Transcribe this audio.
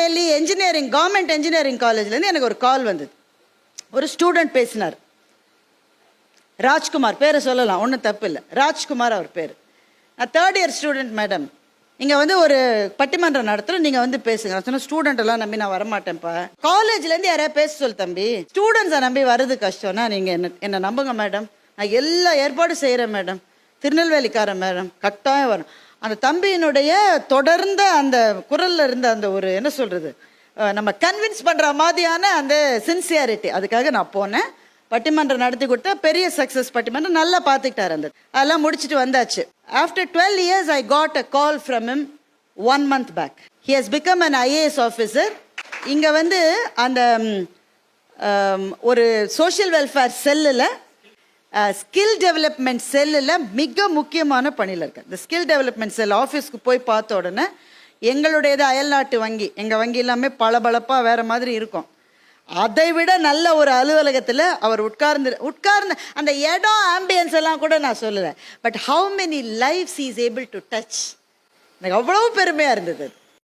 Tirunelveli engineering government engineering காலேஜ்லேருந்து எனக்கு ஒரு கால் வந்தது. ஒரு ஸ்டூடெண்ட் பேசினார். ராஜ்குமார், பேரை சொல்லலாம், ஒன்றும் தப்பு இல்லை, ராஜ்குமார் அவர் பேர். நான் 3rd இயர் ஸ்டூடெண்ட் மேடம், இங்கே வந்து ஒரு பட்டிமன்றம் நடத்துகிறோம், நீங்கள் வந்து பேசுங்க. நான் சொன்ன ஸ்டூடெண்ட் எல்லாம் நம்பி நான் வரமாட்டேன்ப்பா. காலேஜ்லேருந்து யாரையா பேச சொல் தம்பி, ஸ்டூடெண்ட்ஸை நம்பி வர்றது கஷ்டம்னா நீங்கள் என்னை நம்புங்க மேடம், நான் எல்லா ஏற்பாடும் செய்கிறேன் மேடம், திருநெல்வேலிக்காரன் மேடம், கட்டாயம் வரும். அந்த தம்பியினுடைய தொடர்ந்த அந்த குரலில் இருந்த அந்த ஒரு என்ன சொல்கிறது, நம்ம கன்வின்ஸ் பண்ணுற மாதிரியான அந்த சின்சியாரிட்டி, அதுக்காக நான் போனேன். பட்டிமன்றம் நடத்தி கொடுத்தா பெரிய சக்ஸஸ் பட்டிமன்றம், நல்லா பார்த்துக்கிட்டார். அந்த அதெல்லாம் முடிச்சுட்டு வந்தாச்சு. After 12 years I got a call from him 1 month back. He has become an IAS officer. இங்கே வந்து அந்த ஒரு சோஷியல் வெல்ஃபேர் செல்லில் ஸ்கில் டெவலப்மெண்ட் செல்லில் மிக முக்கியமான பணியில் இருக்கார். இந்த ஸ்கில் டெவலப்மெண்ட் செல் ஆஃபீஸ்க்கு போய் பார்த்த உடனே எங்களுடையது அயல்நாட்டு வங்கி, எங்கள் வங்கி எல்லாமே பளபளப்பாக வேறு மாதிரி இருக்கும். அதை விட நல்ல ஒரு அலுவலகத்தில் அவர் உட்கார்ந்து அந்த இடம் ஆம்பியன்ஸ் எல்லாம் கூட நான் சொல்லலை, but how many lives is able to touch, எனக்கு அவ்வளோ பெருமையாக இருந்தது.